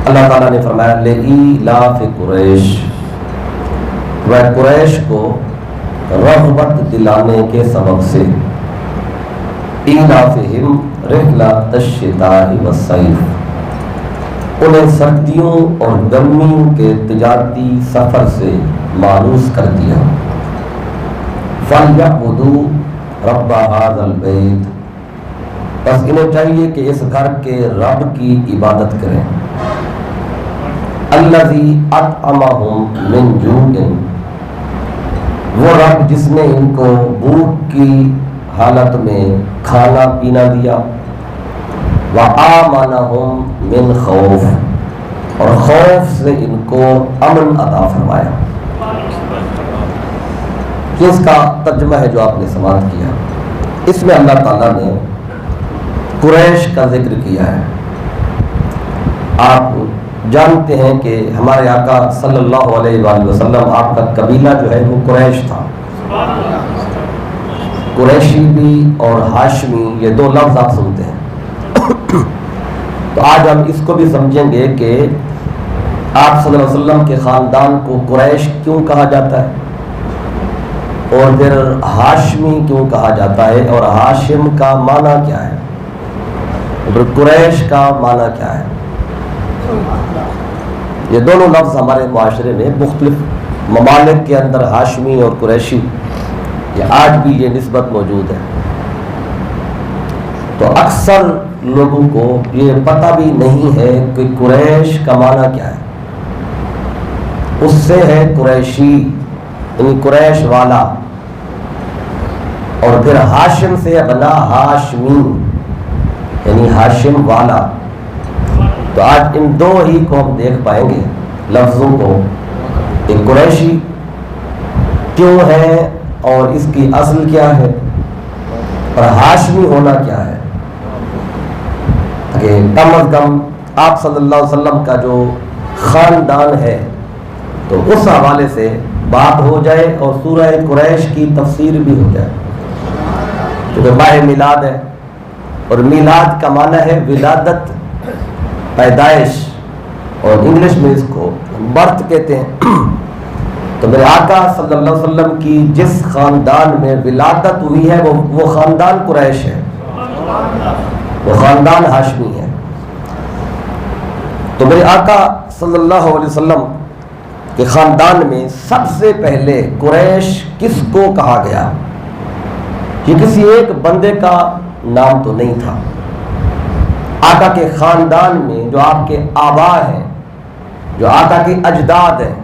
اللہ تعالیٰ نے فرمایا لإیلاف قریش، وہ قریش کو رغبت دلانے کے سبب سے، ایلافہم رحلۃ الشتاء والصیف، انہیں سردیوں اور گرمیوں کے تجارتی سفر سے مانوس کر دیا۔ فَلْيَعْبُدُوا رَبَّ هَذَا الْبَيْتِ، بس انہیں چاہیے کہ اس گھر کے رب کی عبادت کریں۔ الَّذِي أَطْعَمَهُم مِّن جُوعٍ، وہ رب جس نے ان کو بھوک کی حالت میں کھانا پینا دیا۔ وَآمَنَهُم مِّن خَوْفٍ، اور خوف سے ان کو امن عطا فرمایا۔ یہ اس کا ترجمہ ہے جو آپ نے سماعت کیا۔ اس میں اللہ تعالیٰ نے قریش کا ذکر کیا ہے۔ آپ جانتے ہیں کہ ہمارے آقا صلی اللہ علیہ وآلہ وسلم، آپ کا قبیلہ جو ہے وہ قریش تھا۔ قریشی بھی اور ہاشمی، یہ دو لفظ آپ سنتے ہیں۔ تو آج ہم اس کو بھی سمجھیں گے کہ آپ صلی اللہ علیہ وسلم کے خاندان کو قریش کیوں کہا جاتا ہے، اور پھر ہاشمی کیوں کہا جاتا ہے، اور ہاشم کا معنی کیا ہے، اور قریش کا معنی کیا ہے۔ یہ دونوں لفظ ہمارے معاشرے میں مختلف ممالک کے اندر ہاشمی اور قریشی، یہ آج بھی یہ نسبت موجود ہے۔ تو اکثر لوگوں کو یہ پتہ بھی نہیں ہے کہ قریش کا معنی کیا ہے۔ اس سے ہے قریشی، یعنی قریش والا، اور پھر ہاشم سے بنا ہاشمی، یعنی ہاشم والا۔ تو آج ان دو ہی کو ہم دیکھ پائیں گے لفظوں کو، کہ قریشی کیوں ہے اور اس کی اصل کیا ہے، اور ہاشمی ہونا کیا ہے، کہ کم از کم آپ صلی اللہ علیہ وسلم کا جو خاندان ہے تو اس حوالے سے بات ہو جائے اور سورہ قریش کی تفسیر بھی ہو جائے، کیونکہ ماہ میلاد ہے، اور میلاد کا معنی ہے ولادت، پیدائش، اور انگلش میں اس کو برتھ کہتے ہیں۔ تو میرے آقا صلی اللہ علیہ وسلم کی جس خاندان میں ولادت ہوئی ہے وہ خاندان قریش ہے، وہ خاندان ہاشمی ہے۔ تو میرے آقا صلی اللہ علیہ وسلم کے خاندان میں سب سے پہلے قریش کس کو کہا گیا؟ یہ کسی ایک بندے کا نام تو نہیں تھا۔ آقا کے خاندان میں جو آپ کے آبا ہیں، جو آقا کے اجداد ہیں،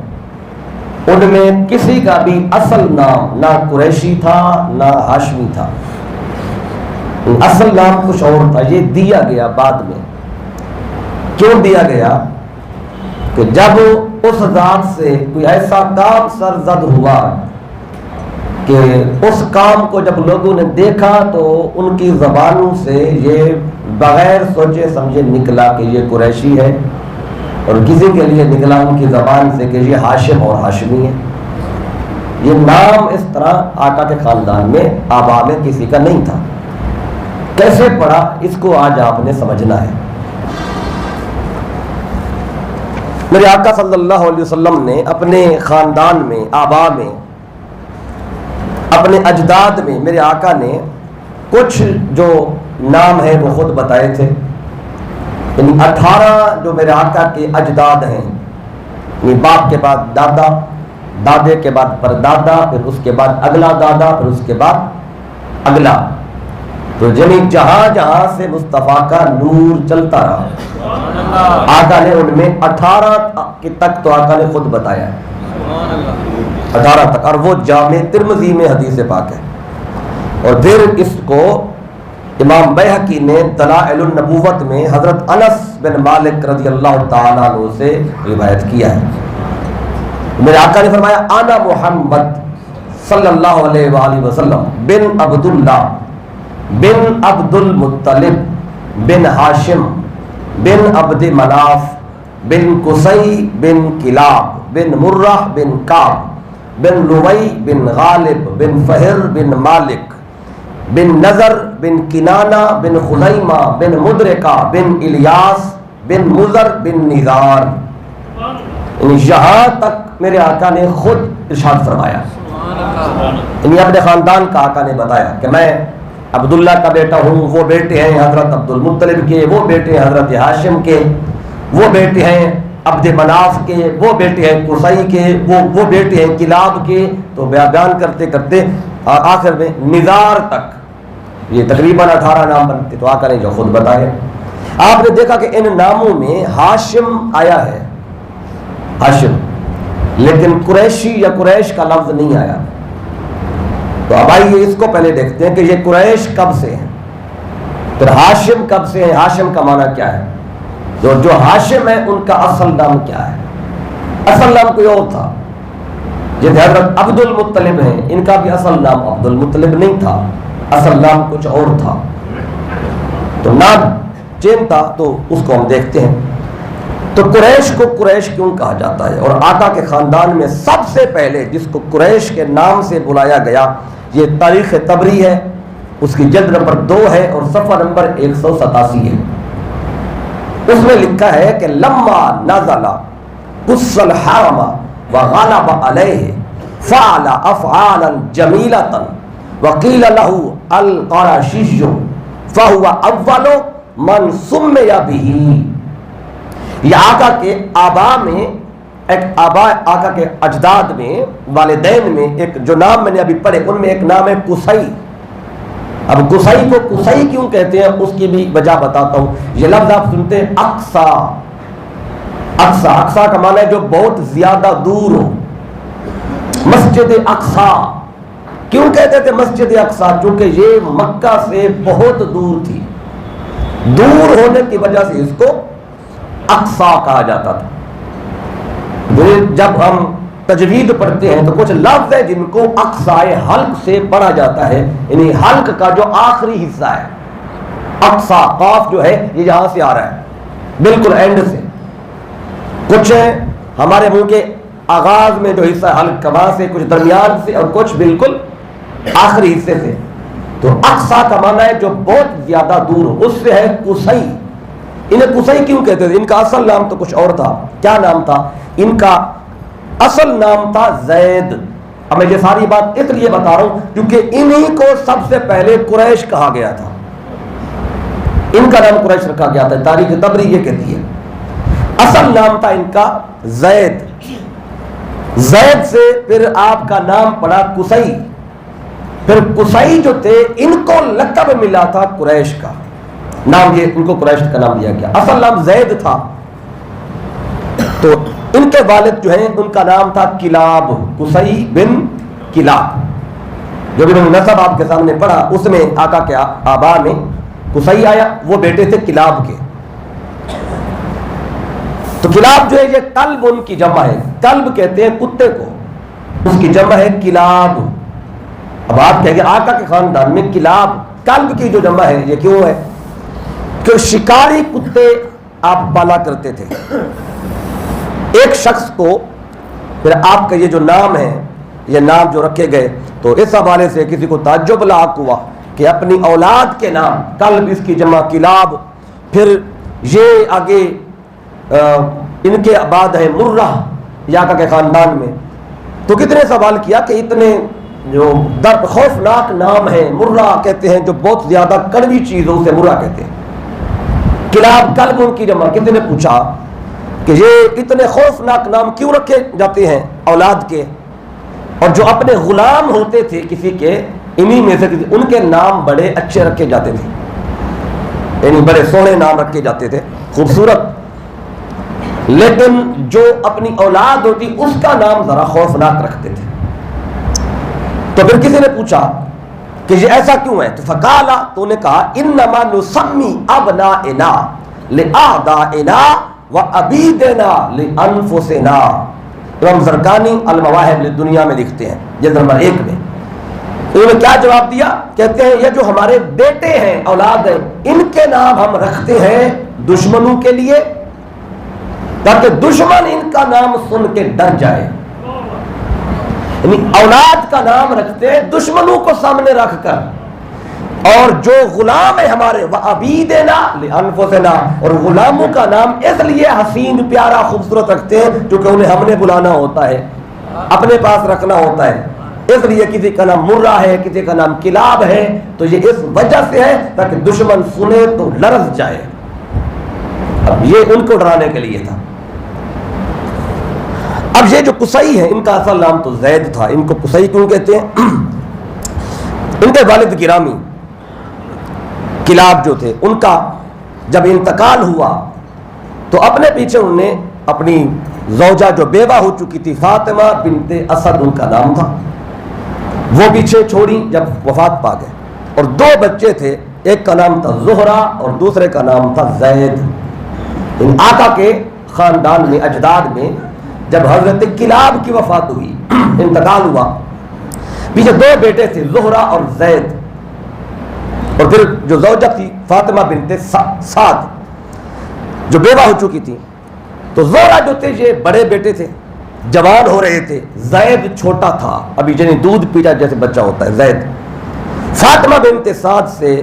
ان میں کسی کا بھی اصل نام نہ قریشی تھا نہ ہاشمی تھا۔ اصل نام کچھ اور تھا، یہ دیا گیا بعد میں۔ کیوں دیا گیا؟ کہ جب اس ذات سے کوئی ایسا کام سرزد ہوا کہ اس کام کو جب لوگوں نے دیکھا تو ان کی زبانوں سے یہ بغیر سوچے سمجھے نکلا کہ یہ قریشی ہے، اور کسی کے لیے نکلا ان کی زبان سے کہ یہ ہاشم اور ہاشمی ہے۔ یہ نام اس طرح آقا کے خاندان میں آبا میں کسی کا نہیں تھا۔ کیسے پڑا، اس کو آج آپ نے سمجھنا ہے۔ میرے آقا صلی اللہ علیہ وسلم نے اپنے خاندان میں، آبا میں، اپنے اجداد میں، میرے آقا نے کچھ جو نام ہے وہ خود بتائے تھے۔ یعنی 18 جو میرے آقا کے اجداد ہیں، یعنی باپ کے بعد دادا، دادے کے بعد پردادا، پھر اس کے بعد اگلا دادا، پھر اس کے بعد اگلا، تو یعنی جہاں جہاں سے مصطفیٰ کا نور چلتا رہا، آقا نے ان میں 18 تک تو آقا نے خود بتایا، 18 تک، اور وہ جامع ترمذی میں حدیث پاک ہے۔ اور پھر اس کو امام بیہقی نے دلائل النبوت میں حضرت انس بن مالک رضی اللہ تعالیٰ عنہ سے روایت کیا ہے۔ میرے آقا نے فرمایا انا محمد صلی اللہ علیہ وآلہ وسلم بن عبداللہ بن عبد المطلب بن ہاشم بن عبد مناف بن قصی بن کلاب بن مرہ بن کعب بن لوی بن غالب بن فہر بن مالک بن نظر بن کنانہ بن خزیمہ بن مدرکہ بن الیاس بن مضر بن نزار، یہاں تک میرے آقا نے خود ارشاد فرمایا، یعنی اپنے خاندان کا آقا نے بتایا کہ میں عبداللہ کا بیٹا ہوں، وہ بیٹے ہیں حضرت عبد المطلب کے، وہ بیٹے ہیں حضرت ہاشم کے، وہ بیٹے ہیں عبد مناف کے، وہ بیٹے ہیں قصی کے، وہ بیٹے ہیں کلاب کے. تو بیان کرتے کرتے آخر میں نزار تک یہ تقریباً 18 نام بنتے. تو آقا نے جو خود بتایا، آپ نے دیکھا کہ ان ناموں میں ہاشم آیا ہے، ہاشم، لیکن قریشی یا قریش کا لفظ نہیں آیا. تو اب آئیے اس کو پہلے دیکھتے ہیں کہ یہ قریش کب سے ہیں، پھر ہاشم کب سے ہیں، ہاشم کا معنی کیا ہے، جو ہاشم ہے ان کا اصل نام کیا ہے. اصل نام کوئی اور تھا. جیسے حضرت عبد المطلب ہیں، ان کا بھی اصل نام عبد المطلب نہیں تھا، اصل نام کچھ اور تھا. تو نام چین تھا، تو اس کو ہم دیکھتے ہیں. تو قریش کو قریش کیوں کہا جاتا ہے؟ اور آقا کے خاندان میں سب سے پہلے جس کو قریش کے نام سے بلایا گیا، یہ تاریخ طبری ہے، اس کی جلد نمبر 2 ہے اور صفحہ نمبر 187 ہے. اس میں لکھا ہے کہ لما نزل قص الحرم وغلب علیہ فعل افعالا جمیلۃ وقیل له القرشی فهو اول من سمی به. یہ آقا کے آبا میں، ایک آقا کے اجداد میں، والدین میں ایک جو نام میں نے ابھی پڑھے ان میں ایک نام ہے قصی. اب قصی کو قصی کیوں کہتے ہیں اس کی بھی وجہ بتاتا ہوں. یہ لفظ آپ سنتے ہیں اقصا، اقصا، اقصا کا معنی ہے جو بہت زیادہ دور ہو. مسجد اقصا کیوں کہتے تھے مسجد اقصا؟ کیونکہ یہ مکہ سے بہت دور تھی، دور ہونے کی وجہ سے اس کو اقصا کہا جاتا تھا. جب ہم تجوید پڑھتے ہیں تو کچھ لفظ ہے جن کو اقصائے حلق سے پڑھا جاتا ہے، یعنی حلق کا جو آخری حصہ ہے. اقصا قاف جو ہے یہ یہاں سے آ رہا ہے، بالکل اینڈ سے. کچھ ہمارے منہ کے آغاز میں جو حصہ ہے حلق کا، وہاں سے، کچھ درمیان سے، اور کچھ بالکل آخری حصے سے. تو اقصا کا معنی ہے جو بہت زیادہ دور ہو، اس سے ہے قصی. انہیں قصی کیوں کہتے تھے؟ ان کا اصل نام تو کچھ اور تھا. کیا نام تھا ان کا؟ اصل نام تھا زید. اب میں یہ ساری بات اس لیے بتا رہا ہوں کیونکہ انہی کو سب سے پہلے قریش کہا گیا تھا، ان کا نام قریش رکھا گیا تھا. تاریخ طبری یہ کہتی ہے اصل نام تھا ان کا زید. زید سے پھر آپ کا نام پڑا قصی. پھر قصی جو تھے ان کو لقب ملا تھا قریش کا نام، یہ ان کو قریش کا نام دیا گیا. اصل نام زید تھا. تو ان کے والد جو ہیں ان کا نام تھا کلاب، قصی بن کلاب. جو بھی نسب آپ کے سامنے پڑھا اس میں آقا کے آبا میں قصی آیا، وہ بیٹے تھے کلاب کے. تو کلاب جو ہے یہ کلب ان کی جمع ہے. کلب کہتے ہیں کتے کو، اس کی جمع ہے کلاب. اب آپ کہیں گے آقا کے خاندان میں کلاب، کلب کی جو جمع ہے یہ کیوں ہے؟ کہ شکاری کتے آپ پالا کرتے تھے. ایک شخص کو پھر آپ کا یہ جو نام ہے، یہ نام جو رکھے گئے، تو اس حوالے سے کسی کو تعجب لاحق ہوا کہ اپنی اولاد کے نام، کلب اس کی جمع کلاب، پھر یہ آگے ان کے بعد ہے مرہ آقا کے خاندان میں. تو کتنے سوال کیا کہ اتنے جو درد خوفناک نام ہے، مرہ کہتے ہیں جو بہت زیادہ کڑوی چیز ہے اسے مرہ کہتے ہیں. کلاب کلب ان کی جمع. کسی نے پوچھا کہ یہ اتنے خوفناک نام کیوں رکھے جاتے ہیں اولاد کے، اور جو اپنے غلام ہوتے تھے کسی کے، انہی میں سے ان کے نام بڑے اچھے رکھے جاتے تھے، یعنی بڑے سونے نام رکھے جاتے تھے، خوبصورت. لیکن جو اپنی اولاد ہوتی اس کا نام ذرا خوفناک رکھتے تھے. تو پھر کسی نے پوچھا کہ یہ ایسا کیوں ہے؟ تو فقالا، تو نے کہا انما نسمی ابنائنا لآبائنا وابیدنا لانفسنا. امام زرقانی المواہب للدنیا میں لکھتے ہیں جلد نمبر 1 میں. انہوں نے کیا جواب دیا؟ کہتے ہیں یہ جو ہمارے بیٹے ہیں، اولاد ہیں، ان کے نام ہم رکھتے ہیں دشمنوں کے لیے، تاکہ دشمن ان کا نام سن کے ڈر جائے. یعنی اولاد کا نام رکھتے ہیں دشمنوں کو سامنے رکھ کر اور جو غلام ہے ہمارے وَعَبِيدِنَا لِأَنفُسِنَا، اور غلاموں کا نام اس لیے حسین پیارا خوبصورت رکھتے ہیں کیونکہ انہیں ہم نے بلانا ہوتا ہے، اپنے پاس رکھنا ہوتا ہے، اس لیے کسی کا نام مرہ ہے، کسی کا نام کلاب ہے، تو یہ اس وجہ سے ہے تاکہ دشمن سنے تو لرز جائے۔ اب یہ ان کو ڈرانے کے لیے تھا۔ اب یہ جو قصی ہے ان کا اصل نام تو زید تھا، ان کو قصی کیوں کہتے ہیں؟ ان کے والد گرامی کلاب جو تھے ان کا جب انتقال ہوا تو اپنے پیچھے انہوں نے اپنی زوجہ جو بیوہ ہو چکی تھی فاطمہ بنت اسد ان کا نام تھا، وہ پیچھے چھوڑی جب وفات پا گئے، اور دو بچے تھے، ایک کا نام تھا زہرہ اور دوسرے کا نام تھا زید۔ ان آقا کے خاندان میں اجداد میں جب حضرت کلاب کی وفات ہوئی، انتقال ہوا، پیچھے دو بیٹے تھے زہرہ اور زید، اور پھر جو زوجہ تھی فاطمہ بنت سعد جو بیوہ ہو چکی تھی، تو زہرہ جو تھے یہ بڑے بیٹے تھے، جوان ہو رہے تھے، زید چھوٹا تھا، ابھی جنہیں دودھ پیتا جیسے بچہ ہوتا ہے زید۔ فاطمہ بنت سعد سے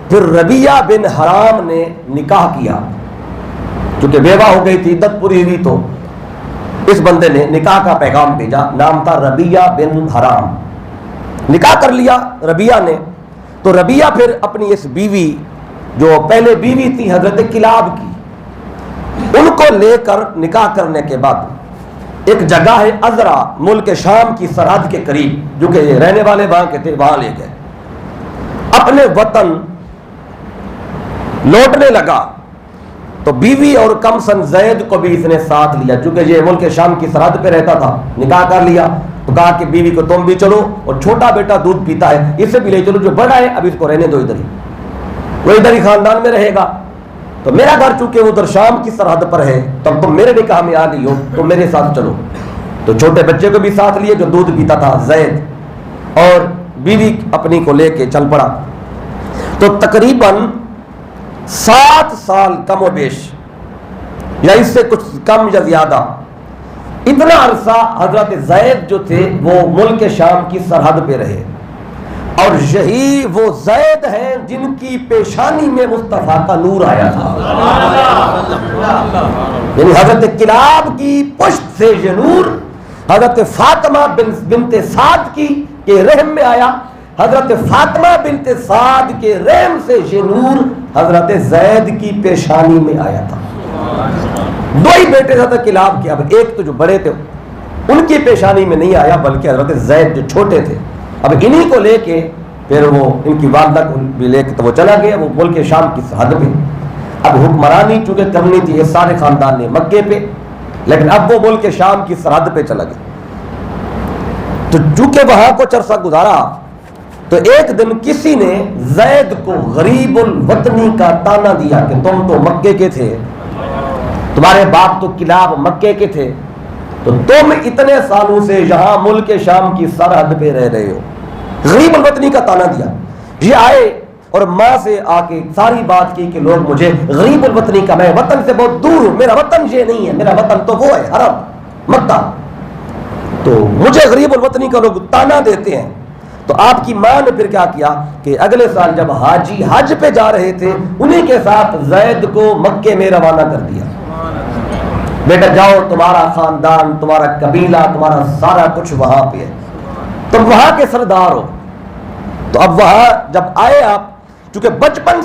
پھر ربیہ بن حرام نے نکاح کیا، چونکہ بیوہ ہو گئی تھی، عدت پوری ہوئی، تو اس بندے نے نکاح کا پیغام بھیجا، نام تھا ربیہ بن حرام، نکاح کر لیا ربیہ نے۔ تو ربیہ پھر اپنی اس بیوی جو پہلے بیوی تھی حضرت کلاب کی، ان کو لے کر نکاح کرنے کے بعد ایک جگہ ہے عذرا، ملک شام کی سرحد کے قریب، جو کہ یہ رہنے والے وہاں کے تھے، وہاں لے گئے، اپنے وطن لوٹنے لگا تو بیوی اور کم سن زید کو بھی اس نے ساتھ لیا، چونکہ یہ ملک شام کی سرحد پہ رہتا تھا، نکاح کر لیا، تو کہا کہ بیوی کو تم بھی چلو، اور چھوٹا بیٹا دودھ پیتا ہے اسے بھی لے چلو، جو بڑا ہے اب اس کو رہنے دو ادھر ہی، وہ ادھر ہی خاندان میں رہے گا، تو میرا گھر چونکہ ادھر شام کی سرحد پر ہے، تب تم میرے نکاح میں آ گئی ہو تو میرے ساتھ چلو۔ تو چھوٹے بچے کو بھی ساتھ لیے جو دودھ پیتا تھا زید، اور بیوی اپنی کو لے کے چل پڑا۔ تو تقریباً 7 سال کم و بیش، یا اس سے کچھ کم یا زیادہ، اتنا عرصہ حضرت زید جو تھے وہ ملک شام کی سرحد پہ رہے، اور یہی وہ زید ہیں جن کی پیشانی میں مصطفیٰ کا نور آیا تھا، یعنی حضرت کلاب کی پشت سے یہ نور حضرت فاطمہ بنت سعد کی کے رحم میں آیا، حضرت فاطمہ بنت سعد کے رحم سے یہ نور حضرت زید کی پیشانی میں آیا تھا۔ دو ہی بیٹے حضرت کلاب کے، اب ایک تو جو بڑے تھے ان کی پیشانی میں نہیں آیا، بلکہ حضرت زید جو چھوٹے تھے، اب انہی کو لے کے پھر وہ ان کی والدہ کو بھی لے کے تو وہ چلا گیا وہ ملک شام کی سرحد پہ۔ اب حکمرانی چونکہ کرنی تھی یہ سارے خاندان نے مکے پہ، لیکن اب وہ ملک شام کی سرحد پہ چلا گیا، تو چونکہ وہاں کچھ عرصہ گزارا، تو ایک دن کسی نے زید کو غریب الوطنی کا تانا دیا کہ تم تو مکے کے تھے، تمہارے باپ تو کلاب مکے کے تھے، تو تم اتنے سالوں سے یہاں ملک شام کی سرحد پہ رہ رہے ہو، غریب الوطنی کا تانا دیا۔ یہ آئے اور ماں سے آ کے ساری بات کی کہ لوگ مجھے غریب الوطنی کا، میں وطن سے بہت دور ہوں، میرا وطن یہ نہیں ہے، میرا وطن تو وہ ہے حرم مکہ، تو مجھے غریب الوطنی کا لوگ تانا دیتے ہیں۔ تو آپ کی ماں نے پھر کیا کیا کہ اگلے سال جب حاجی حج پہ جا رہے تھے انہیں کے ساتھ زید کو مکے میں روانہ کر دیا، بیٹا جاؤ، تمہارا خاندان، تمہارا قبیلہ، تمہارا سارا کچھ وہاں پہ ہے، تم وہاں کے سردار ہو۔ تو اب وہاں جب آئے آپ، چونکہ بچپن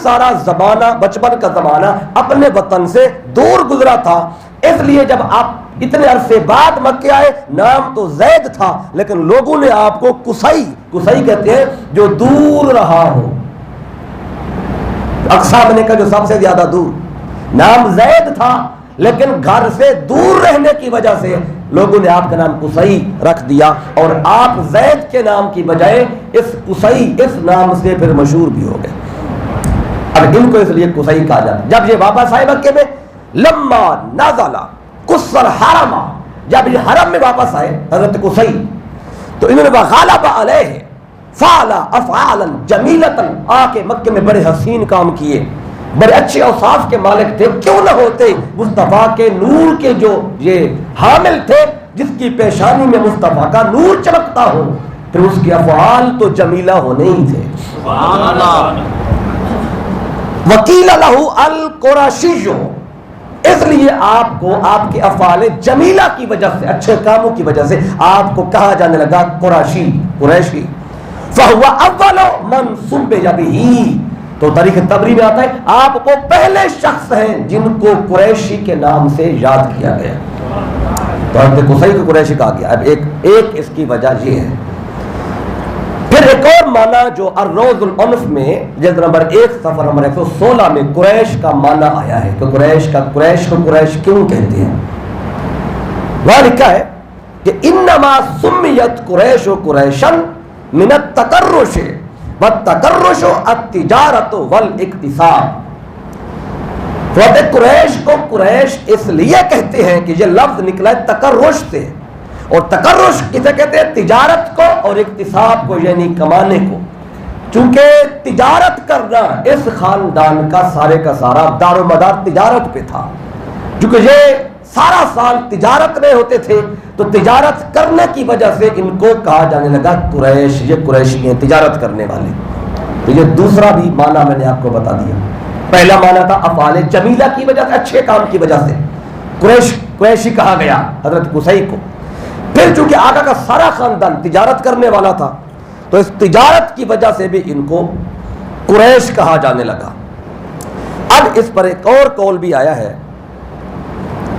کا زمانہ اپنے وطن سے دور گزرا تھا، اس لیے جب آپ اتنے عرصے بعد مکے آئے، نام تو زید تھا لیکن لوگوں نے آپ کو قصی کہتے ہیں جو دور رہا ہو، اقصیٰ بنے کا جو سب سے زیادہ دور، نام زید تھا لیکن گھر سے دور رہنے کی وجہ سے لوگوں نے آپ کا نام قصی رکھ دیا، اور آپ زید کے نام کی بجائے اس قصی اس نام سے پھر مشہور بھی ہو گئے۔ اب ان کو اس لیے قصی کہا جاتا ہے۔ جب یہ واپس آئے مکے میں، لما نازلا قصر حرم، جب یہ حرم میں واپس آئے حضرت قصی، تو انہوں نے وغالب علیہ فعل افعالا جمیلتا، آ کے مکے میں بڑے حسین کام کیے، بڑے اچھے اوصاف کے مالک تھے، کیوں نہ ہوتے مصطفیٰ کے نور کے جو یہ حامل تھے، جس کی پیشانی میں مصطفیٰ کا نور چمکتا ہو، پھر اس کے افعال تو جمیلہ ہونے ہی تھے. سبحان اللہ. وکیل لہ القرشی، اس لیے آپ کو آپ کے افعال جمیلہ کی وجہ سے، اچھے کاموں کی وجہ سے آپ کو کہا جانے لگا قریشی، قریشی. فہو اول من سمي بہ، تو تاریخ تبری میں آتا ہے آپ کو پہلے شخص ہیں جن کو قریشی کے نام سے یاد کیا گیا. تو حضرت قصی کو قریشی کہا گیا. اب ایک اس کی وجہ یہ ہے. پھر ایک اور معنی جو الروض الانف میں جلد نمبر 1 صفحہ نمبر 116 میں قریش کا معنی آیا ہے کہ قریش کو قریش کیوں کہتے ہیں. وہاں لکھا ہے کہ انما سمیت قریش قریشا من التقرش والتقرش التجارت والاقتصاد. قریش کو قریش اس لیے کہتے ہیں کہ یہ لفظ نکلا ہے تقرش سے، اور تقرش کسے کہتے ہیں؟ تجارت کو اور اقتصاد کو، یعنی کمانے کو. چونکہ تجارت کرنا اس خاندان کا سارا دار و مدار تجارت پہ تھا. چونکہ یہ سارا سال تجارت میں ہوتے تھے تو تجارت کرنے کی وجہ سے ان کو کہا جانے لگا قریش، یہ قریشی ہیں، تجارت کرنے والے. تو یہ دوسرا بھی معنی میں نے آپ کو بتا دیا. پہلا معنی تھا افعال جمیلہ کی وجہ سے، اچھے کام کی وجہ سے قریشی کہا گیا حضرت قصی کو. پھر چونکہ آقا کا سارا خاندان تجارت کرنے والا تھا تو اس تجارت کی وجہ سے بھی ان کو قریش کہا جانے لگا. اب اس پر ایک اور قول بھی آیا ہے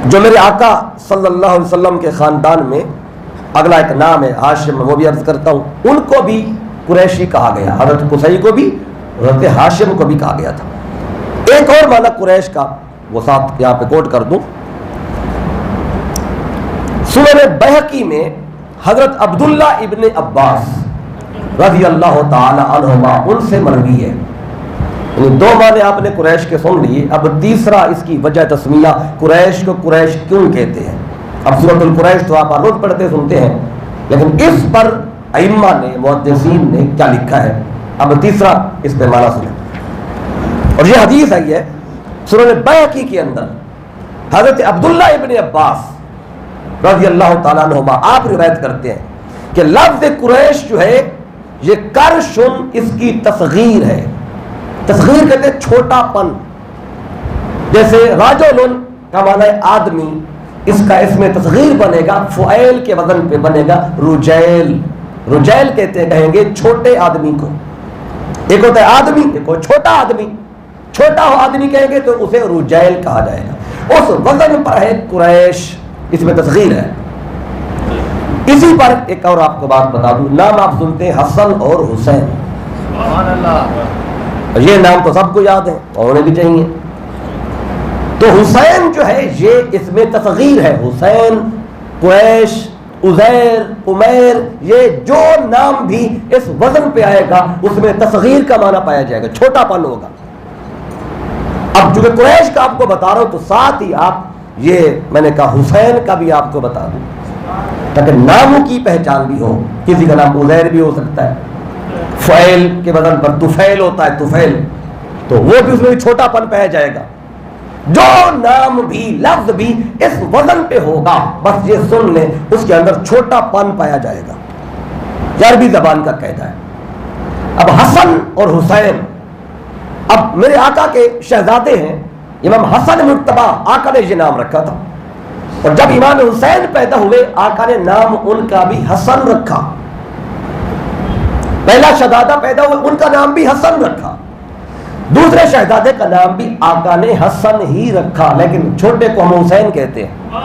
جو میرے آقا صلی اللہ علیہ وسلم کے خاندان میں اگلا ایک نام ہے ہاشم، وہ بھی عرض کرتا ہوں. ان کو بھی قریشی کہا گیا، حضرت قصی کو بھی حضرت ہاشم کو بھی کہا گیا تھا. ایک اور معنی قریش کا وہ ساتھ یہاں پہ کوٹ کر دوں. سنن بہقی میں حضرت عبداللہ ابن عباس رضی اللہ تعالی عنہما ان سے مروی ہے. یعنی دو معنی آپ نے قریش کے سن لیے، اب تیسرا اس کی وجہ تسمیہ قریش کو قریش کیوں کہتے ہیں. اب سورۃ القریش تو آپ روز پڑھتے سنتے ہیں، لیکن اس پر ائمہ نے محدثین نے کیا لکھا ہے. اب تیسرا اس پہ معنی سنیں. اور یہ حدیث آئی ہے سنن بہقی کے اندر، حضرت عبداللہ ابن عباس رضی اللہ تعالیٰ عنہما آپ روایت کرتے ہیں کہ لفظ قریش جو ہے یہ کرشن اس کی تصغیر ہے. تصغیر کہتے ہیں چھوٹا پن. جیسے راجولن کا معنی ہے آدمی، اس کا اس میں تصغیر بنے گا فعیل کے وزن پہ بنے گا رجیل. رجیل کہتے ہیں، کہیں گے چھوٹے آدمی کو. ایک ہوتا ہے آدمی، ایک ہو چھوٹا آدمی. چھوٹا ہو آدمی کہیں گے تو اسے رجیل کہا جائے گا. اس وزن پر ہے قریش، اس میں تصغیر ہے. اسی پر ایک اور آپ کو بات بتا دوں، نام آپ سنتے ہیں حسن اور حسین. سبحان اللہ. یہ نام تو سب کو یاد ہے اور ہونے بھی چاہیے. تو حسین جو ہے یہ اس میں تصغیر ہے. حسین، قریش، عزیر، عمیر، یہ جو نام بھی اس وزن پہ آئے گا اس میں تصغیر کا معنی پایا جائے گا، چھوٹا پن ہوگا. اب چونکہ قریش کا آپ کو بتا رہا ہوں تو ساتھ ہی آپ یہ میں نے کہا حسین کا بھی آپ کو بتا دوں تاکہ ناموں کی پہچان بھی ہو. کسی کا نام عزیر بھی ہو سکتا ہے، فعیل کے وزن پر طفیل ہوتا ہے، طفیل، تو وہ بھی اس میں چھوٹا پن پایا جائے گا. جو نام بھی لفظ بھی اس وزن پہ ہوگا بس یہ سن لیں اس کے اندر چھوٹا پن پایا جائے گا. یہ عربی زبان کا قاعدہ ہے. اب حسن اور حسین، اب میرے آقا کے شہزادے ہیں امام حسن مرتبہ، آقا نے یہ نام رکھا تھا. اور جب امام حسین پیدا ہوئے آقا نے نام ان کا بھی حسن رکھا. پہلا شہزادہ پیدا ہوئے ان کا نام بھی حسن رکھا. دوسرے شہزادے کا نام بھی آقا نے حسن ہی رکھا، لیکن چھوٹے کو ہم حسین کہتے ہیں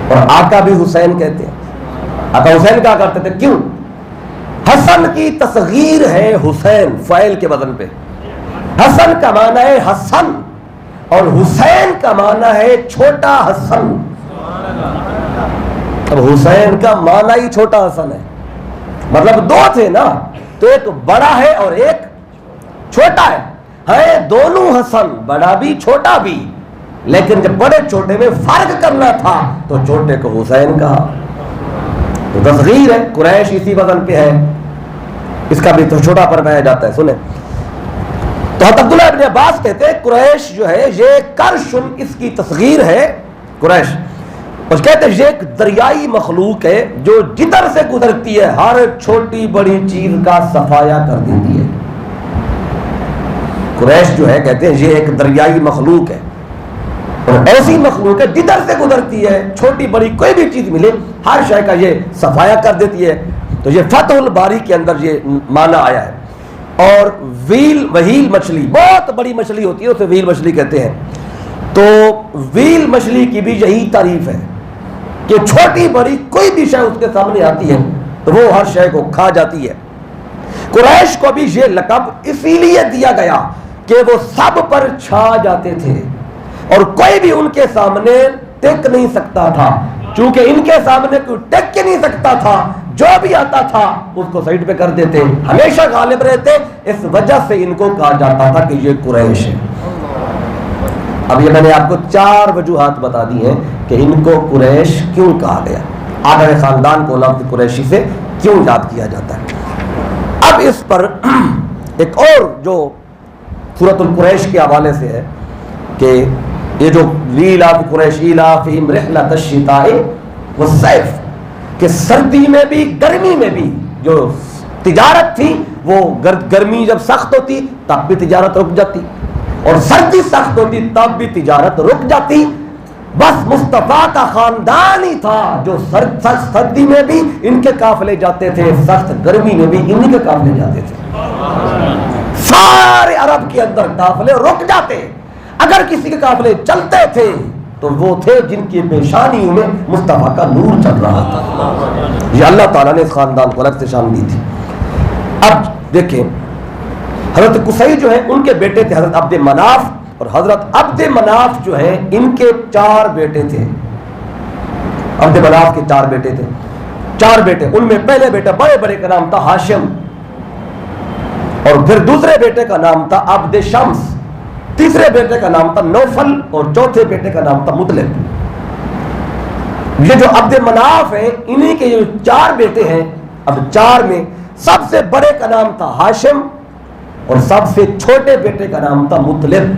اور آقا بھی حسین کہتے ہیں. آقا حسین کہا کرتے تھے. کیوں؟ حسن کی تصغیر ہے حسین فاعل کے وزن پہ. حسن کا معنی ہے حسن اور حسین کا معنی ہے چھوٹا حسن. اب حسین کا معنی ہی چھوٹا حسن ہے، مطلب دو تھے نا، تو ایک بڑا ہے اور ایک چھوٹا ہے. دونوں حسن، بڑا بھی چھوٹا بھی، لیکن جب بڑے چھوٹے میں فرق کرنا تھا تو چھوٹے کو حسین کہا. تو تصغیر ہے. قریش اسی وزن پہ ہے، اس کا بھی تو چھوٹا پر پایا جاتا ہے. سنیں تو عبداللہ ابن عباس کہتے ہیں قریش جو ہے یہ کرشن اس کی تصغیر ہے. قریش اس کہتے ہیں یہ ایک دریائی مخلوق ہے جو جدھر سے گزرتی ہے ہر چھوٹی بڑی چیز کا صفایا کر دیتی ہے. قریش جو ہے کہتے ہیں یہ ایک دریائی مخلوق ہے اور ایسی مخلوق ہے جدھر سے گزرتی ہے چھوٹی بڑی کوئی بھی چیز ملے ہر شے کا یہ صفایا کر دیتی ہے. تو یہ فتح الباری کے اندر یہ معنی آیا ہے. اور وہیل مچھلی بہت بڑی مچھلی ہوتی ہے اسے وہیل مچھلی کہتے ہیں. تو وہیل مچھلی کی بھی یہی تعریف ہے کہ چھوٹی بڑی کوئی بھی شے اس کے سامنے آتی ہے تو وہ ہر شے کو کھا جاتی ہے. قریش کو بھی یہ لقب اسی لیے دیا گیا کہ وہ سب پر چھا جاتے تھے اور کوئی بھی ان کے سامنے ٹک نہیں سکتا تھا. چونکہ ان کے سامنے کوئی ٹک کے نہیں سکتا تھا جو بھی آتا تھا اس کو سائڈ پہ کر دیتے, ہمیشہ غالب رہتے. اس وجہ سے ان کو کہا جاتا تھا کہ یہ قریش ہے. اب یہ میں نے آپ کو 4 وجوہات بتا دی ہیں کہ ان کو قریش کیوں کہا گیا, آخر خاندان کو لفظ قریشی سے کیوں یاد کیا جاتا ہے. اب اس پر ایک اور جو سورۃ القریش کے حوالے سے ہے کہ یہ جو لیلاف قریش ایلافہم رحلۃ الشتاء والصیف کہ سردی میں بھی گرمی میں بھی جو تجارت تھی وہ گرمی جب سخت ہوتی تب بھی تجارت رک جاتی اور سردی سخت ہوتی تب بھی تجارت رک جاتی. بس مصطفیٰ کا خاندان ہی تھا جو سخت سردی میں بھی ان کے قافلے جاتے تھے, سخت گرمی میں بھی انہی کے قافلے جاتے تھے. سارے عرب کے اندر قافلے رک جاتے, اگر کسی کے قافلے چلتے تھے تو وہ تھے جن کی پیشانیوں میں مصطفیٰ کا نور چل رہا تھا. یہ اللہ تعالیٰ نے اس خاندان کو الگ سے شان دی تھی. اب دیکھیں حضرت قصی جو ہیں ان کے بیٹے تھے حضرت عبد مناف, اور حضرت عبد مناف جو ہیں ان کے 4 بیٹے تھے. عبد مناف کے 4 بیٹے تھے. 4 بیٹے, ان میں پہلے بیٹا بڑے بڑے کا نام تھا ہاشم, اور پھر دوسرے بیٹے کا نام تھا عبد شمس, تیسرے بیٹے کا نام تھا نوفل, اور چوتھے بیٹے کا نام تھا مطلب. یہ جو عبد مناف ہیں انہی کے جو 4 بیٹے ہیں, اب 4 میں سب سے بڑے کا نام تھا ہاشم اور سب سے چھوٹے بیٹے کا نام تھا مطلب,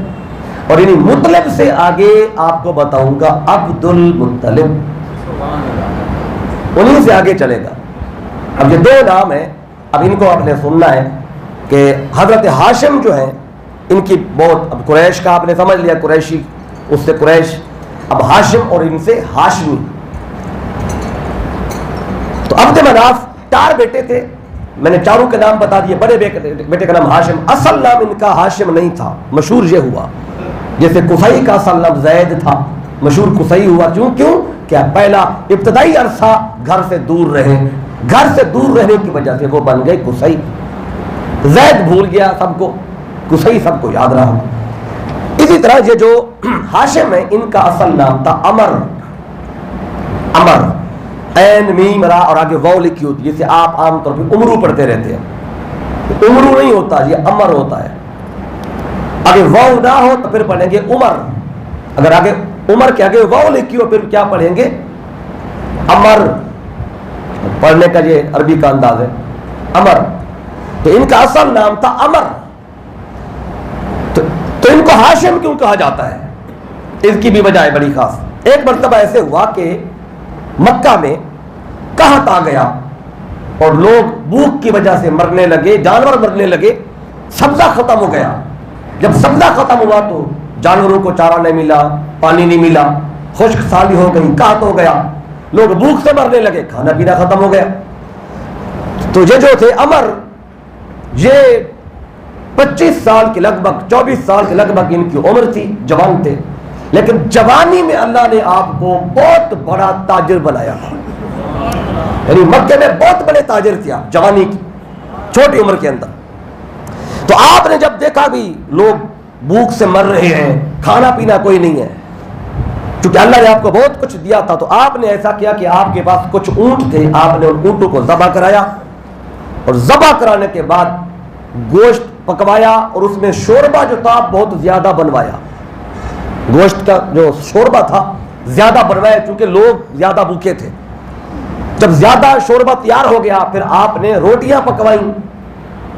اور انہی مطلب سے آگے آپ کو بتاؤں گا عبد المطلب, انہی سے آگے چلے گا. اب یہ 2 نام ہیں, اب ان کو آپ نے سننا ہے کہ حضرت ہاشم جو ہیں ان کی بہت, اب قریش کا آپ نے سمجھ لیا قریشی, اس سے قریش, اب ہاشم اور ان سے ہاشمی. تو عبد مناف 4 بیٹے تھے, میں نے 4 کے نام بتا دیے. بڑے بیٹے کا نام ہاشم, اصل نام ان کا ہاشم نہیں تھا, مشہور یہ ہوا جیسے قصی کا اصل نام زید تھا, مشہور قصی ہوا. کیوں کیا پہلا ابتدائی عرصہ گھر سے دور رہے, گھر سے دور رہنے کی وجہ سے وہ بن گئے قصی. زید بھول گیا سب کو, قصی سب کو یاد رہا. اسی طرح یہ جو ہاشم ہے ان کا اصل نام تھا عمر, عمر عین میم را اور آگے واو لکھی ہوتی ہے, جیسے آپ عام طور پہ عمرو پڑھتے رہتے ہیں. عمرو نہیں ہوتا, یہ عمر ہوتا ہے. آگے واو نہ ہو تو پھر پڑھیں گے عمر, اگر آگے عمر کے آگے واو لکھی ہو پھر کیا پڑھیں گے عمر. پڑھنے کا یہ عربی کا انداز ہے عمر. تو ان کا اصل نام تھا عمر, تو ان کو ہاشم کیوں کہا جاتا ہے, اس کی بھی وجہ ہے بڑی خاص. ایک مرتبہ ایسے ہوا کہ مکہ میں قحط آ گیا اور لوگ بھوک کی وجہ سے مرنے لگے, جانور مرنے لگے, سبزہ ختم ہو گیا. جب سبزہ ختم ہوا تو جانوروں کو چارہ نہیں ملا, پانی نہیں ملا, خشک سالی ہو گئی, قحط ہو گیا, لوگ بھوک سے مرنے لگے, کھانا پینا ختم ہو گیا. تو یہ جو تھے عمر, یہ 25 سال کے لگ بھگ 24 سال کے لگ بھگ ان کی عمر تھی, جوان تھے, لیکن جوانی میں اللہ نے آپ کو بہت بڑا تاجر بنایا. یعنی مکے میں بہت بڑے تاجر تھے آپ جوانی کی چھوٹی عمر کے اندر. تو آپ نے جب دیکھا بھی لوگ بھوک سے مر رہے ہیں, کھانا پینا کوئی نہیں ہے, کیونکہ اللہ نے آپ کو بہت کچھ دیا تھا, تو آپ نے ایسا کیا کہ آپ کے پاس کچھ اونٹ تھے, آپ نے ان اونٹوں کو ذبح کرایا, اور ذبح کرانے کے بعد گوشت پکوایا اور اس میں شوربہ جو تھا بہت زیادہ بنوایا. گوشت کا جو شوربہ تھا زیادہ بنوایا چونکہ لوگ زیادہ بھوکے تھے. جب زیادہ شوربہ تیار ہو گیا پھر آپ نے روٹیاں پکوائیں,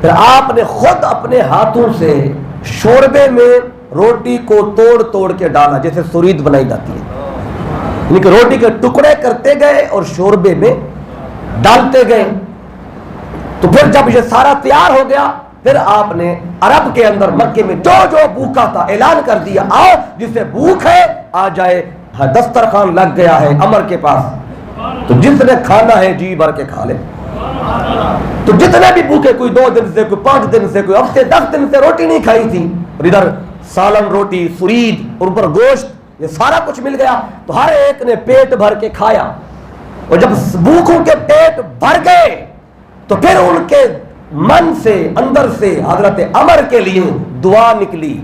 پھر آپ نے خود اپنے ہاتھوں سے شوربے میں روٹی کو توڑ توڑ کے ڈالا جیسے سرید بنائی جاتی ہے. یعنی کہ روٹی کے ٹکڑے کرتے گئے اور شوربے میں ڈالتے گئے. تو پھر جب یہ سارا تیار ہو گیا پھر آپ نے عرب کے اندر مکے میں جو جو بھوکا تھا اعلان کر دیا آؤ جسے بھوک ہے آ جائے. دسترخوان لگ گیا ہے عمر کے پاس, تو جس نے کھانا ہے جی بھر کے کھا لے. تو جتنے بھی بھوکے, کوئی 2 دن سے, کوئی 5 دن سے, کوئی ہفتے 10 دن سے روٹی نہیں کھائی تھی, اور ادھر سالن روٹی سرید اور اوپر گوشت, یہ سارا کچھ مل گیا, تو ہر ایک نے پیٹ بھر کے کھایا. اور جب بھوکوں کے پیٹ بھر گئے تو پھر ان کے من سے اندر سے حضرت عمر کے لیے دعا نکلی.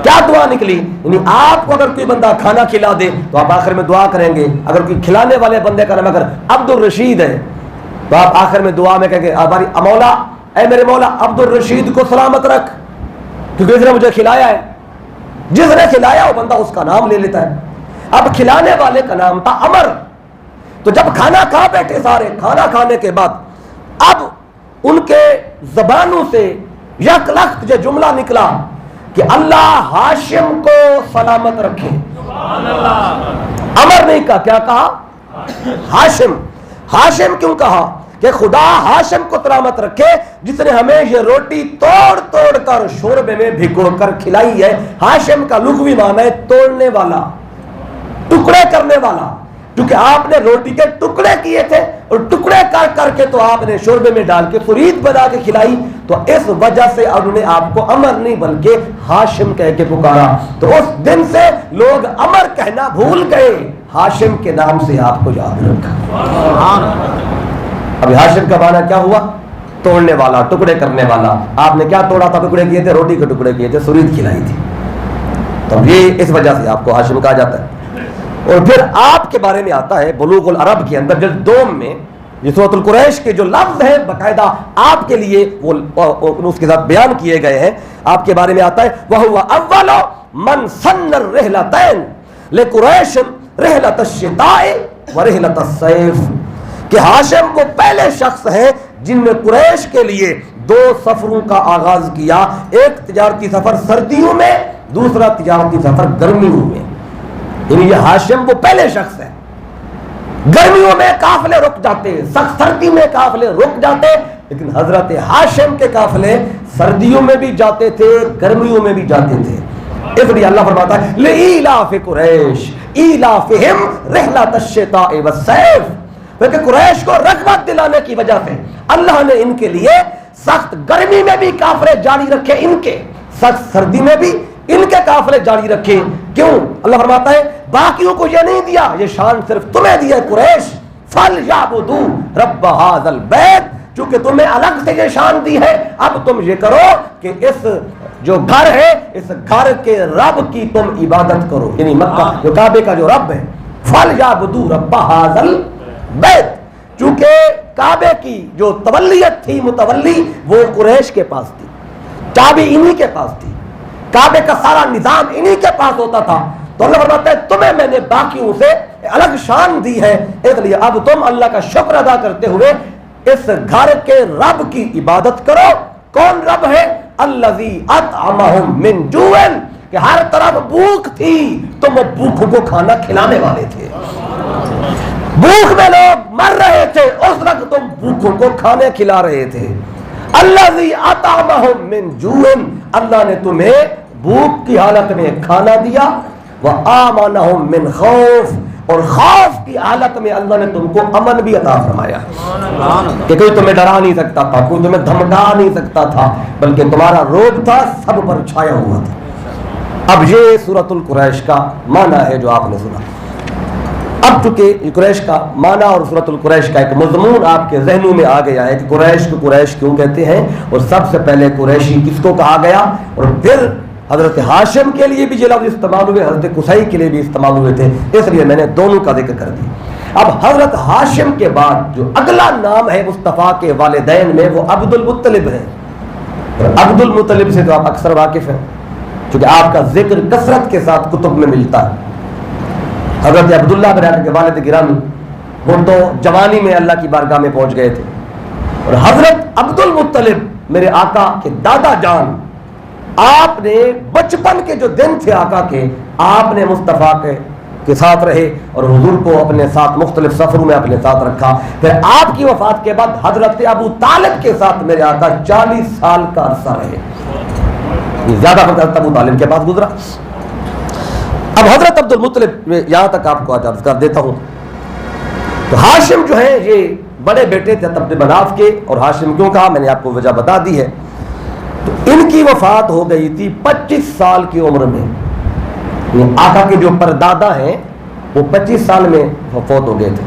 کیا دعا نکلی؟ یعنی آپ کو اگر کوئی بندہ کھانا کھلا دے تو آپ آخر میں دعا کریں گے. اگر کوئی کھلانے والے بندے کا نام اگر عبد الرشید ہے تو آپ آخر میں دعا میں کہیں گے مولا, اے میرے مولا عبد الرشید کو سلامت رکھ, کیونکہ اس نے مجھے کھلایا ہے. جس نے کھلایا وہ بندہ اس کا نام لے لیتا ہے. اب کھلانے والے کا نام تھا عمر. تو جب کھانا کھا بیٹھے سارے, کھانا کھانے کے بعد اب ان کے زبانوں سے یک لخت یہ جملہ نکلا کہ اللہ ہاشم کو سلامت رکھے. عمر نے کہا, کیا کہا؟ ہاشم. ہاشم کیوں کہا؟ کہ خدا ہاشم کو سلامت رکھے جس نے ہمیں یہ روٹی توڑ توڑ کر شوربے میں بھگو کر کھلائی ہے. ہاشم کا لغوی معنی ہے توڑنے والا, ٹکڑے کرنے والا, کیونکہ آپ نے روٹی کے ٹکڑے کیے تھے اور ٹکڑے کر کر کے تو آپ نے شوربے میں ڈال کے فرید بنا کے کھلائی. تو اس وجہ سے انہوں نے آپ کو عمر نہیں بلکہ ہاشم کہہ کے پکارا. تو اس دن سے لوگ عمر کہنا بھول گئے, ہاشم کے نام سے آپ کو یاد رکھا. ابھی ہاشم کا معنی کیا ہوا؟ توڑنے والا, ٹکڑے کرنے والا. آپ نے کیا توڑا تھا؟ ٹکڑے کیے تھے, روٹی کے ٹکڑے کیے تھے, فرید کھلائی تھی. تو یہ اس وجہ سے آپ کو ہاشم کہا جاتا ہے. اور پھر آپ کے بارے میں آتا ہے بلوغ العرب کے اندر جلد 2 میں یہ سورۃ القریش کے جو لفظ ہیں باقاعدہ آپ کے لیے وہ اس کے ساتھ بیان کیے گئے ہیں. آپ کے بارے میں آتا ہے وَهُوَ أَوَّلُ مَنْ سَنَّ الرِّحْلَتَيْنِ لِقُرَيْشٍ رِحْلَةَ الشِّتَاءِ وَرِحْلَةَ الصَّيْفِ, کہ ہاشم وہ پہلے شخص ہیں جن نے قریش کے لیے 2 سفروں کا آغاز کیا. ایک تجارتی سفر سردیوں میں, دوسرا تجارتی سفر گرمیوں میں. یعنی یہ ہاشم وہ پہلے شخص ہے. گرمیوں میں قافلے رک جاتے, سخت سردی میں قافلے رک جاتے, لیکن حضرت ہاشم کے قافلے سردیوں میں بھی جاتے تھے, گرمیوں میں بھی جاتے تھے. اس لیے اللہ فرماتا ہے لِإِيلَافِ قُرَيْشٍ إِيلَافِهِمْ رِحْلَةَ الشِّتَاءِ وَالصَّيْفِ, کہ قریش کو رغبت دلانے کی وجہ سے اللہ نے ان کے لیے سخت گرمی میں بھی قافلے جاری رکھے, ان کے سخت سردی میں بھی ان کے قافلے جاری رکھے. کیوں؟ اللہ فرماتا ہے باقیوں کو یہ نہیں دیا, یہ شان صرف تمہیں دیا قریش. فَلْيَعْبُدُوا رَبَّ هَذَا الْبَيْتِ, چونکہ تمہیں الگ سے یہ شان دی ہے, اب تم یہ کرو کہ اس جو گھر ہے اس گھر کے رب کی تم عبادت کرو. یعنی مکہ جو کعبے کا جو رب ہے, فَلْيَعْبُدُوا رَبَّ هَذَا الْبَيْتِ, چونکہ کعبے کی جو تولیت تھی, متولی وہ قریش کے پاس تھی, چابی انہی کے پاس تھی, کعبے کا سارا نظام انہی کے پاس ہوتا تھا. تو اللہ فرماتا ہے تمہیں میں نے باقیوں سے الگ شان دی ہے, اس لیے اب تم اللہ کا شکر ادا کرتے ہوئے اس گھر کے رب کی عبادت کرو. کون رب ہے؟ الذی اطعمہم من جوع, کہ ہر طرف بھوک تھی تم بھوکوں کو کھانا کھلانے والے تھے. بھوک میں لوگ مر رہے تھے, اس وقت تم بھوکوں کو کھانے کھلا رہے تھے. الذی اطعمہم من جوع, اللہ نے تمہیں بھوک کی حالت میں کھانا دیا. وآمنہم من خوف, اور خوف کی حالت میں اللہ نے تم کو امن بھی عطا فرمایا کہ کوئی تمہیں ڈرا نہیں سکتا تھا, کوئی تمہیں دھمکا نہیں سکتا تھا, بلکہ تمہارا روب تھا سب پر چھایا ہوا تھا. اب یہ سورۃ القریش کا معنی ہے جو آپ نے سنا. اب چونکہ قریش کا معنی اور سورۃ القریش کا ایک مضمون آپ کے ذہنوں میں آ گیا ہے کہ قریش کو قریش کیوں کہتے ہیں, اور سب سے پہلے قریشی کس کو کہا گیا, اور پھر حضرت ہاشم کے لیے بھی یہ لفظ استعمال ہوئے, حضرت قصی کے لیے بھی استعمال ہوئے تھے, اس لیے میں نے دونوں کا ذکر کر دیا. اب حضرت ہاشم کے بعد جو اگلا نام ہے مصطفیٰ کے والدین میں وہ عبد المطلب ہے. اور عبد المطلب سے تو آپ اکثر واقف ہیں کیونکہ آپ کا ذکر کثرت کے ساتھ کتب میں ملتا ہے. حضرت عبداللہ بن عامر کے والد گرامی وہ تو جوانی میں اللہ کی بارگاہ میں پہنچ گئے تھے, اور حضرت عبد المطلب میرے آقا کے دادا جان, آپ نے بچپن کے جو دن تھے آقا کے, آپ نے مصطفیٰ کے کے ساتھ رہے اور حضور کو اپنے ساتھ مختلف سفروں میں اپنے ساتھ رکھا. پھر آپ کی وفات کے بعد حضرت ابو طالب کے ساتھ میرے آقا 40 سال کا عرصہ رہے. یہ زیادہ وقت حضرت ابو طالب کے پاس گزرا. اب حضرت عبد المطلب یہاں تک آپ کو عرض کر دیتا ہوں. تو ہاشم جو ہے یہ بڑے بیٹے تھے عبد مناف کے. اور ہاشم کیوں کہا میں نے آپ کو وجہ بتا دی ہے. تو ان کی وفات ہو گئی تھی 25 سال کی عمر میں. آقا کے جو پردادا ہیں وہ 25 سال میں فوت ہو گئے تھے.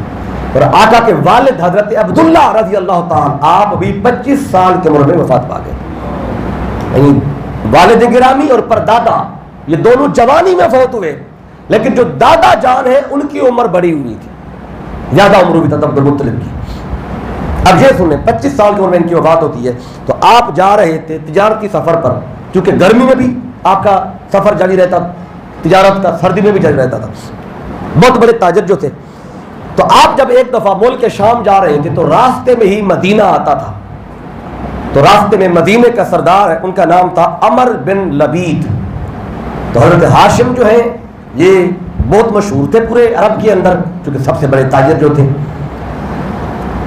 اور آقا کے والد حضرت عبداللہ رضی اللہ تعالیٰ آپ بھی 25 سال کی عمر میں وفات پا گئے. یعنی والد گرامی اور پردادا یہ دونوں جوانی میں فوت ہوئے. لیکن جو دادا جان ہیں ان کی عمر بڑی ہوئی تھی, زیادہ عمر ہوئی تھی عبد المطلب کی. اب یہ سنیں 25 سال کی عمر میں ان کی وفات ہوتی ہے. تو آپ جا رہے تھے تجارتی سفر پر, کیونکہ گرمی میں بھی آپ کا سفر جاری رہتا, تجارت کا سردی میں بھی جاری رہتا تھا. بہت بڑے تاجر جو تھے. تو آپ جب ایک دفعہ ملک شام جا رہے تھے تو راستے میں ہی مدینہ آتا تھا. تو راستے میں مدینے کا سردار ہے, ان کا نام تھا عمر بن لبید. تو حضرت ہاشم جو ہے یہ بہت مشہور تھے پورے عرب کے اندر, کیونکہ سب سے بڑے تاجر جو تھے.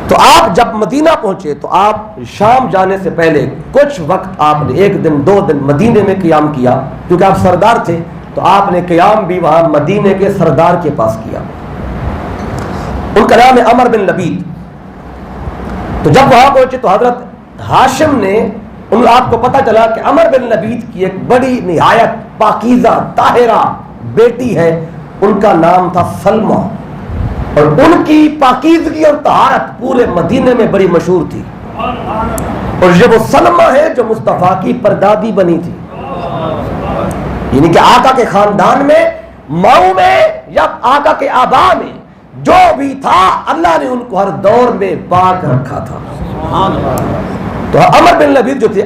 تو آپ جب مدینہ پہنچے تو آپ شام جانے سے پہلے کچھ وقت آپ نے 1 دن 2 دن مدینے میں قیام کیا, کیونکہ آپ سردار تھے. تو آپ نے قیام بھی وہاں مدینے کے سردار کے پاس کیا. ان کا نام ہے عمر بن لبید. تو جب وہاں پہنچے تو حضرت ہاشم نے, آپ کو پتہ چلا کہ عمر بن لبید کی ایک بڑی نہایت پاکیزہ طاہرہ بیٹی ہے, ان کا نام تھا سلمہ. اور ان کی پاکیزگی اور طہارت پورے مدینے میں بڑی مشہور تھی. اور یہ وہ سلمہ ہے جو مصطفیٰ کی پردادی بنی تھی. یعنی کہ آقا کے خاندان میں, ماؤں میں یا آقا کے آبا میں جو بھی تھا اللہ نے ان کو ہر دور میں پاک رکھا تھا. تو عمر بن لبید جو تھے,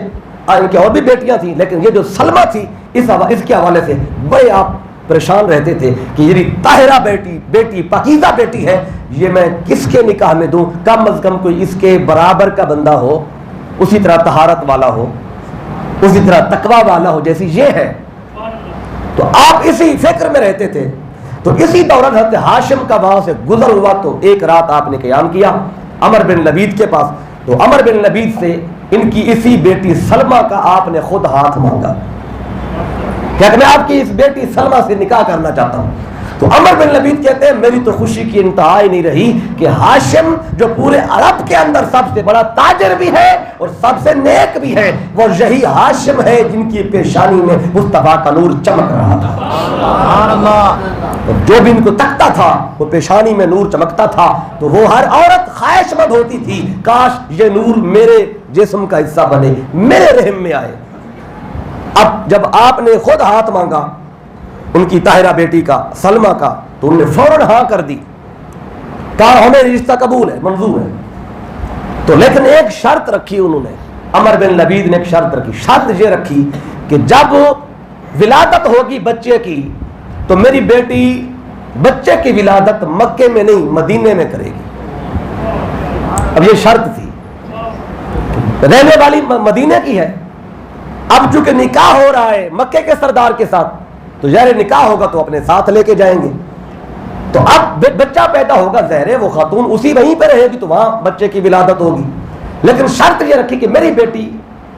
ان کی اور بھی بیٹیاں تھیں, لیکن یہ جو سلمہ تھی اس کے حوالے سے بڑے آپ پریشان رہتے تھے کہ یہ طاہرہ بیٹی پاکیزہ بیٹی ہے, یہ میں کس کے نکاح میں دوں؟ کم از کم کوئی اس کے برابر کا بندہ ہو, اسی طرح طہارت والا ہو, اسی طرح تقوی والا ہو جیسی یہ ہے. تو آپ اسی فکر میں رہتے تھے. تو اسی دوران حضرت ہاشم کا وہاں سے گزر ہوا تو ایک رات آپ نے قیام کیا عمر بن لبید کے پاس. تو عمر بن لبید سے ان کی اسی بیٹی سلمہ کا آپ نے خود ہاتھ مانگا کہ میں آپ کی اس بیٹی سلمہ سے نکاح کرنا چاہتا ہوں. تو عمر بن لبید کہتے ہیں میری تو خوشی کی انتہا ہی نہیں رہی کہ ہاشم جو پورے عرب کے اندر سب سے بڑا تاجر بھی ہے اور سب سے نیک بھی ہے, وہ یہی ہاشم ہے جن کی پیشانی میں مصطفیٰ کا نور چمک رہا تھا. سبحان اللہ. جو بھی ان کو تکتا تھا وہ پیشانی میں نور چمکتا تھا. تو وہ ہر عورت خواہش مند ہوتی تھی کاش یہ نور میرے جسم کا حصہ بنے, میرے رحم میں آئے. اب جب آپ نے خود ہاتھ مانگا ان کی طاہرہ بیٹی کا, سلمہ کا, تو انہوں نے فوراً ہاں کر دی, کہا ہمیں رشتہ قبول ہے, منظور ہے. تو لیکن ایک شرط رکھی انہوں نے, عمر بن لبید نے ایک شرط رکھی. شرط یہ رکھی کہ جب ولادت ہوگی بچے کی تو میری بیٹی بچے کی ولادت مکے میں نہیں مدینے میں کرے گی. اب یہ شرط تھی, رہنے والی مدینے کی ہے. اب چونکہ نکاح ہو رہا ہے مکے کے سردار کے ساتھ تو ظاہر نکاح ہوگا تو اپنے ساتھ لے کے جائیں گے. تو اب بچہ پیدا ہوگا, ظاہر ہے وہ خاتون اسی وہیں پہ رہے گی تو وہاں بچے کی ولادت ہوگی. لیکن شرط یہ رکھی کہ میری بیٹی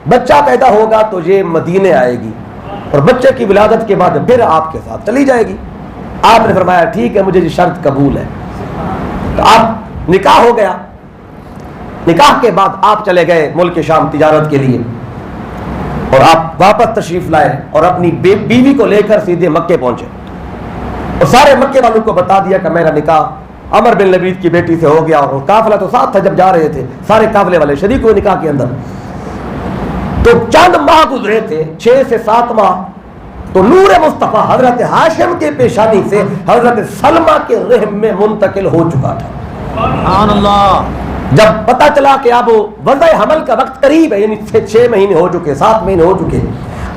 بچہ پیدا ہوگا تو یہ مدینے آئے گی اور بچے کی ولادت کے بعد پھر آپ کے ساتھ چلی جائے گی. آپ نے فرمایا ٹھیک ہے مجھے یہ شرط قبول ہے. تو آپ نکاح ہو گیا. نکاح کے بعد آپ چلے گئے ملک شام تجارت کے لیے اور آپ واپس تشریف لائے اور اپنی بیوی کو لے کر سیدھے مکے پہنچے اور سارے مکے والوں کو بتا دیا کہ میرا نکاح عمر بن لبید کی بیٹی سے ہو گیا. اور قافلہ تو ساتھ تھا جب جا رہے تھے, سارے قافلے والے شریک ہوئے نکاح کے اندر. تو چند ماہ گزرے تھے, 6 سے 7 ماہ. تو نور مصطفیٰ حضرت ہاشم کے پیشانی سے حضرت سلمہ کے رحم میں منتقل ہو چکا تھا. سبحان اللہ. جب پتہ چلا کہ اب وضع حمل کا وقت قریب ہے, یعنی 6 مہینے ہو چکے, 7 مہینے ہو چکے,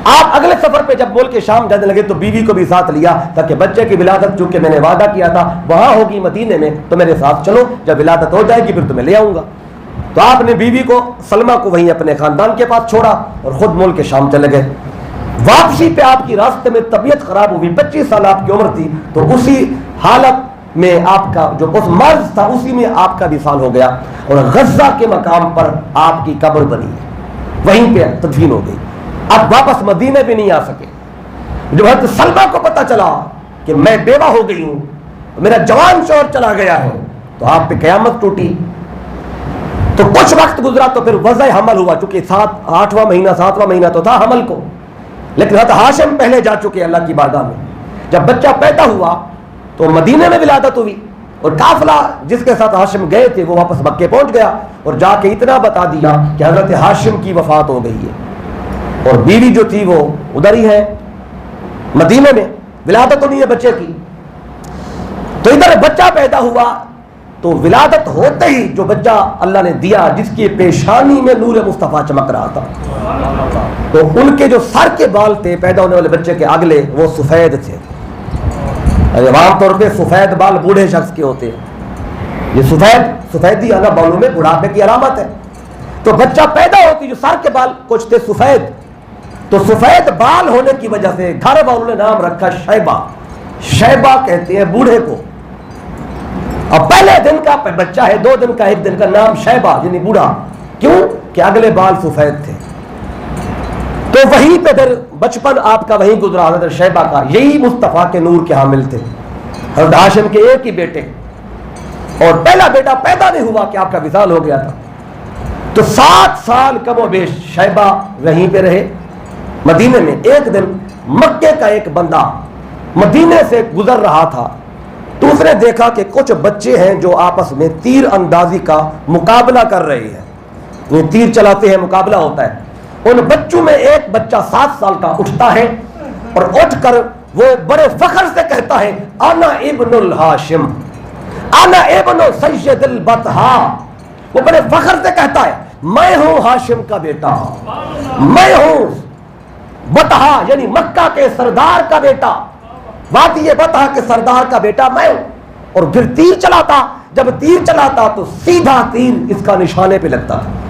آپ اگلے سفر پہ جب ملک شام جانے لگے تو بیوی کو بھی ساتھ لیا تاکہ بچے کی ولادت چونکہ میں نے وعدہ کیا تھا وہاں ہوگی مدینے میں تو میرے ساتھ چلو, جب ولادت ہو جائے گی پھر تمہیں لے آؤں گا. تو آپ نے بیوی کو سلمہ کو وہیں اپنے خاندان کے پاس چھوڑا اور خود ملک شام چلے گئے. واپسی پہ آپ کی راستے میں طبیعت خراب ہوئی, 25 سال آپ کی عمر تھی. تو اسی حالت میں آپ کا جو اس مرض تھا اسی میں آپ کا وصال ہو گیا اور غزہ کے مقام پر آپ کی قبر بنی ہے، وہیں پہ تدفین ہو گئی. اب واپس مدینے بھی نہیں آ سکے. جب حضرت سلمہ کو پتا چلا کہ میں بیوہ ہو گئی ہوں، میرا جوان شوہر چلا گیا ہے، تو آپ پہ قیامت ٹوٹی. تو کچھ وقت گزرا تو پھر وضع حمل ہوا، چونکہ 7واں مہینہ تو تھا حمل کو، لیکن حضرت ہاشم پہلے جا چکے اللہ کی بارگاہ میں. جب بچہ پیدا ہوا تو مدینے میں ولادت ہوئی، اور قافلہ جس کے ساتھ ہاشم گئے تھے وہ واپس مکے پہنچ گیا اور جا کے اتنا بتا دیا کہ حضرت ہاشم کی وفات ہو گئی ہے، اور بیوی جو تھی وہ ادھر ہی ہے مدینے میں، ولادت تو نہیں ہے بچے کی. تو ادھر بچہ پیدا ہوا تو ولادت ہوتے ہی جو بچہ اللہ نے دیا، جس کی پیشانی میں نور مصطفیٰ چمک رہا تھا، تو ان کے جو سر کے بال تھے پیدا ہونے والے بچے کے اگلے وہ سفید تھے. عام طور پہ سفید بال بوڑھے شخص کے ہوتے ہیں، یہ سفیدی اللہ بالوں میں بڑھاپے کی علامت ہے. تو بچہ پیدا ہوتی جو سر کے بال کچھ تھے سفید، تو سفید بال ہونے کی وجہ سے گھر والوں نے نام رکھا شیبہ. شیبہ کہتے ہیں بوڑھے کو. اب پہلے دن کا بچہ ہے، 2 دن کا 1 دن کا نام شیبہ یعنی بوڑھا. کیوں کہ اگلے بال سفید تھے. تو وہیں پہ پھر بچپن آپ کا وہیں گزرا حضرت شیبہ کا. یہی مصطفیٰ کے نور کے حامل تھے، حضرت ہاشم کے ایک ہی بیٹے، اور پہلا بیٹا پیدا نہیں ہوا کہ آپ کا وصال ہو گیا تھا. تو 7 سال کم و بیش شیبہ وہیں پہ رہے مدینے میں. ایک دن مکے کا ایک بندہ مدینے سے گزر رہا تھا، تو اس نے دیکھا کہ کچھ بچے ہیں جو آپس میں تیر اندازی کا مقابلہ کر رہے ہیں. وہ تیر چلاتے ہیں، مقابلہ ہوتا ہے. ان بچوں میں ایک بچہ 7 سال کا اٹھتا ہے اور اٹھ کر وہ بڑے فخر سے کہتا ہے انا ابن الہاشم، انا ابن سید البطحا. وہ بڑے فخر سے کہتا ہے میں ہوں ہاشم کا بیٹا، میں ہوں بطحا یعنی مکہ کے سردار کا بیٹا، وادی بطحا کے سردار کا بیٹا میں ہوں. اور پھر تیر چلاتا. جب تیر چلاتا تو سیدھا تیر اس کا نشانے پہ لگتا تھا.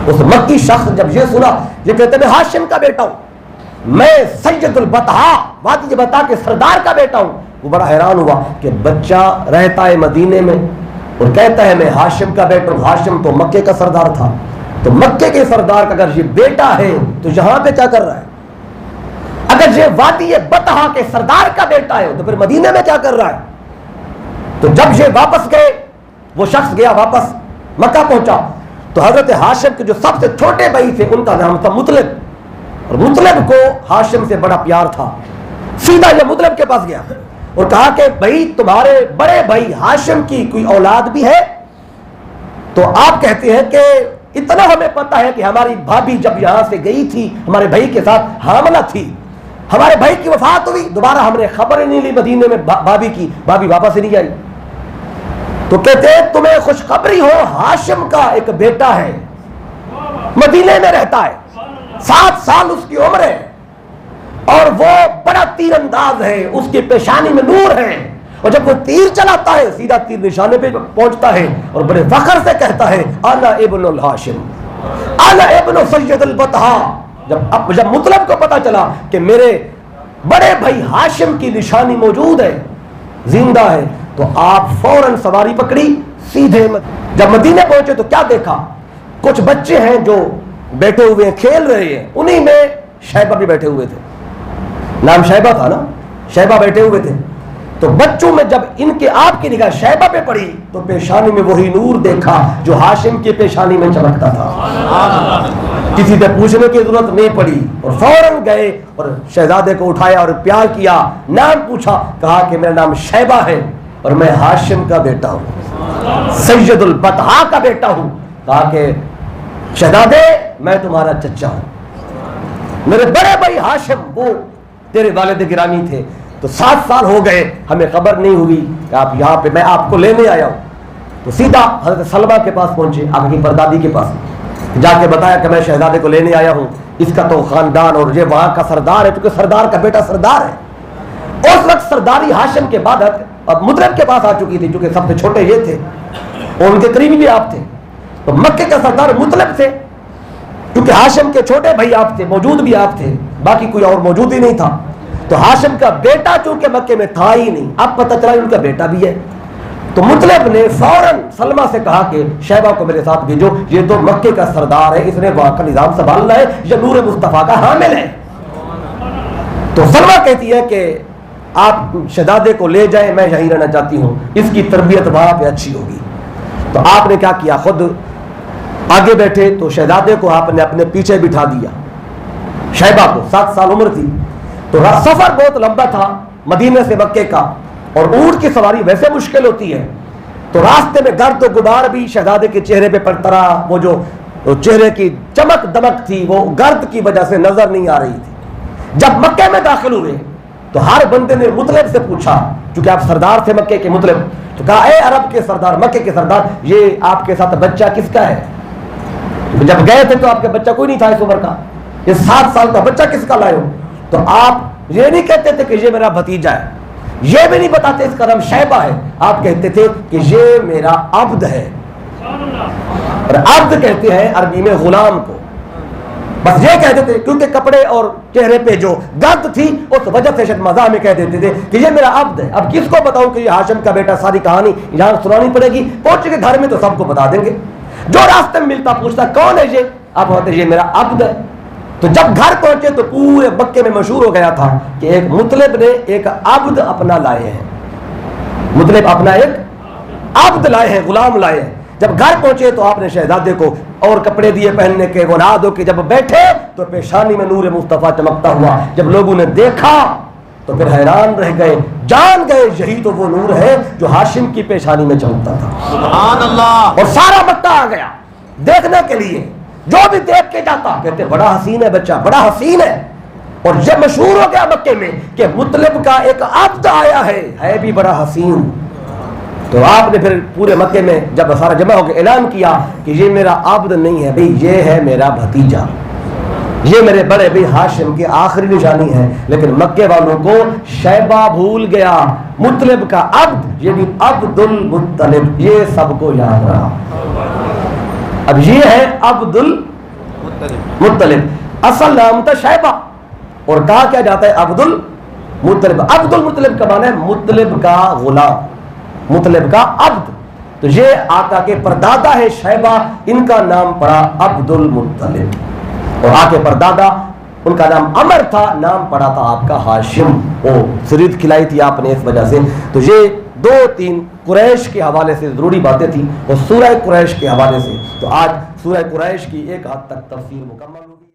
اس مکی شخص جب یہ سنا، یہ کہتے میں ہاشم کا بیٹا ہوں، میں سید البطحا وادی بطحا کے سردار کا بیٹا ہوں. وہ بڑا حیران ہوا کہ بچہ رہتا ہے مدینے میں اور کہتا ہے میں ہاشم کا بیٹا ہوں. ہاشم تو مکے کا سردار تھا، تو مکے کے سردار کا اگر یہ بیٹا ہے تو یہاں پہ کیا کر رہا ہے؟ اگر یہ وادی بطحا کے سردار کا بیٹا ہے تو پھر مدینے میں کیا کر رہا ہے؟ تو جب یہ واپس گئے، وہ شخص گیا واپس مکہ پہنچا، تو حضرت ہاشم کے جو سب سے چھوٹے بھائی تھے ان کا نام تھا مطلب، اور مطلب کو ہاشم سے بڑا پیار تھا. سیدھا یہ مطلب کے پاس گیا اور کہا کہ بھائی تمہارے بڑے بھائی ہاشم کی کوئی اولاد بھی ہے؟ تو آپ کہتے ہیں کہ اتنا ہمیں پتا ہے کہ ہماری بھابھی جب یہاں سے گئی تھی ہمارے بھائی کے ساتھ حاملہ تھی، ہمارے بھائی کی وفات ہوئی، دوبارہ ہم نے خبر ہی نہیں لی مدینے میں بھابھی کی، بھابھی واپس نہیں آئی. تو کہتے ہیں تمہیں خوشخبری ہو ہاشم کا ایک بیٹا ہے، مدینے میں رہتا ہے، 7 سال اس کی عمر ہے، اور وہ بڑا تیر انداز ہے، اس کی پیشانی میں نور ہے، اور جب وہ تیر چلاتا ہے سیدھا تیر نشانے پہ پہنچتا ہے اور بڑے فخر سے کہتا ہے انا ابن الہاشم، انا ابن سید البطحا. جب مطلب کو پتا چلا کہ میرے بڑے بھائی ہاشم کی نشانی موجود ہے، زندہ ہے، تو آپ فوراً سواری پکڑی سیدھے. جب مدینے پہنچے تو کیا دیکھا؟ کچھ بچے ہیں جو بیٹھے ہوئے ہیں، کھیل رہے ہیں، انہی میں شیبہ بھی بیٹھے ہوئے تھے. نام شیبہ تھا نا، شیبہ بیٹھے ہوئے تھے. تو بچوں میں جب ان کے آپ کی نگاہ شیبہ پہ پڑی تو پیشانی میں وہی نور دیکھا جو ہاشم کی پیشانی میں چمکتا تھا. کسی سے پوچھنے کی ضرورت نہیں پڑی، اور فوراً گئے اور شہزادے کو اٹھایا اور پیار کیا، نام پوچھا، کہا کہ میرا نام شیبہ ہے اور میں ہاشم کا بیٹا ہوں، سید البطحا کا بیٹا ہوں. کہا کہ شہزادے میں تمہارا چچا ہوں، میرے بڑے بھائی ہاشم وہ تیرے والد گرامی تھے. تو 7 سال ہو گئے ہمیں خبر نہیں ہوئی کہ آپ یہاں پہ، میں آپ کو لینے آیا ہوں. تو سیدھا حضرت سلمہ کے پاس پہنچے، آپ کی پردادی کے پاس جا کے بتایا کہ میں شہزادے کو لینے آیا ہوں، اس کا تو خاندان اور یہ وہاں کا سردار ہے، کیونکہ سردار کا بیٹا سردار ہے. اس وقت سرداری ہاشم کے بعد اب مطلب کے پاس آ چکی تھی، کیونکہ سب سے چھوٹے یہ تھے اور ان کے قریبی بھی آپ تھے. تو مکے کا سردار مطلب تھے، کیونکہ ہاشم کے چھوٹے بھائی آپ تھے، موجود بھی آپ تھے، باقی کوئی اور موجود ہی نہیں تھا. تو ہاشم کا بیٹا چونکہ مکے میں تھا ہی نہیں، اب پتہ چلا ان کا بیٹا بھی ہے، تو مطلب نے فوراً سلمہ سے کہا کہ شیبہ کو میرے ساتھ بھیجو، یہ تو مکے کا سردار ہے، اس نے وہاں کا نظام سنبھالنا ہے، یہ نور مصطفیٰ کا حامل ہے۔ تو سلمہ کہتی ہے کہ آپ شہزادے کو لے جائیں، میں یہیں رہنا چاہتی ہوں، اس کی تربیت وہاں پہ اچھی ہوگی۔ تو آپ نے کیا کیا، خود آگے بیٹھے تو شہزادے کو آپ نے اپنے پیچھے بٹھا دیا، شیبہ کو 7 سال عمر تھی، تو سفر بہت لمبا تھا مدینے سے مکے کا، اور اونٹ کی سواری ویسے مشکل ہوتی ہے، تو راستے میں گرد و غبار بھی شہزادے کے چہرے پہ پڑتا رہا، وہ جو چہرے کی چمک دمک تھی وہ گرد کی وجہ سے نظر نہیں آ رہی تھی۔ جب مکے میں داخل ہوئے تو ہر بندے نے مطلب سے پوچھا، چونکہ آپ سردار تھے مکے کے مطلب، تو کہا اے عرب کے سردار، مکے کے سردار، یہ آپ کے ساتھ بچہ کس کا ہے؟ جب گئے تھے تو آپ کے بچہ کوئی نہیں تھا اس عمر کا، یہ 7 سال کا بچہ کس کا لائے ہو؟ تو آپ یہ نہیں کہتے تھے کہ یہ میرا بھتیجا ہے، یہ بھی نہیں بتاتے اس کا نام شیبہ ہے، آپ کہتے تھے کہ یہ میرا عبد ہے، اور عبد کہتے ہیں عربی میں غلام کو، بس یہ کہتے تھے، کیونکہ کپڑے اور چہرے پہ جو گرد تھی اس وجہ سے شاید مزاح میں کہہ دیتے تھے کہ یہ میرا عبد ہے۔ اب کس کو بتاؤں کہ یہ ہاشم کا بیٹا، ساری کہانی یہاں سنانی پڑے گی، پہنچے کے گھر میں تو سب کو بتا دیں گے، جو راستے میں ملتا پوچھتا کون ہے یہ، آپ ہوتے یہ میرا عبد ہے۔ تو جب گھر پہنچے تو پورے مکے میں مشہور ہو گیا تھا کہ ایک مطلب نے ایک عبد اپنا لائے ہیں، مطلب اپنا ایک عبد لائے ہیں، غلام لائے ہیں۔ جب گھر پہنچے تو آپ نے شہزادے کو اور کپڑے دیے پہننے کے، وہ نہا دھو کے جب بیٹھے تو پیشانی میں نور مصطفیٰ چمکتا ہوا، جب لوگوں نے دیکھا تو پھر حیران رہ گئے، جان گئے یہی تو وہ نور ہے جو ہاشم کی پیشانی میں چمکتا تھا۔ سبحان اللہ۔ اور سارا مکہ آ گیا دیکھنے کے لیے، جو بھی دیکھ کے جاتا کہتے بڑا حسین ہے بچہ، بڑا حسین ہے، اور یہ مشہور ہو گیا مکے میں کہ مطلب کا ایک عبد آیا ہے بھی بڑا حسین۔ تو آپ نے پھر پورے مکے میں جب سارا جمع ہو کے اعلان کیا کہ یہ میرا عبد نہیں ہے بھئی، یہ ہے میرا بھتیجا، یہ میرے بڑے بھائی ہاشم کی آخری نشانی ہے۔ لیکن مکے والوں کو شیبہ بھول گیا، مطلب کا عبد یعنی عبد المطلب، یہ سب کو یاد رہا۔ اب یہ ہے عبد المطلب، اصل نام تھا شیبہ، اور کہا کیا جاتا ہے عبد المطلب۔ عبد المطلب کا معنی ہے مطلب کا غلام، مطلب کا عبد، تو یہ آقا کے پردادا ہے شیبہ، ان کا نام پڑا عبد المطلب، اور آقا پردادا ان کا نام عمر تھا، نام پڑا تھا آپ کا ہاشم، وہ سرید کھلائی تھی آپ نے اس وجہ سے۔ تو یہ 2-3 قریش کے حوالے سے ضروری باتیں تھیں، اور سورہ قریش کے حوالے سے، تو آج سورہ قریش کی ایک حد تک تفسیر مکمل ہوگی۔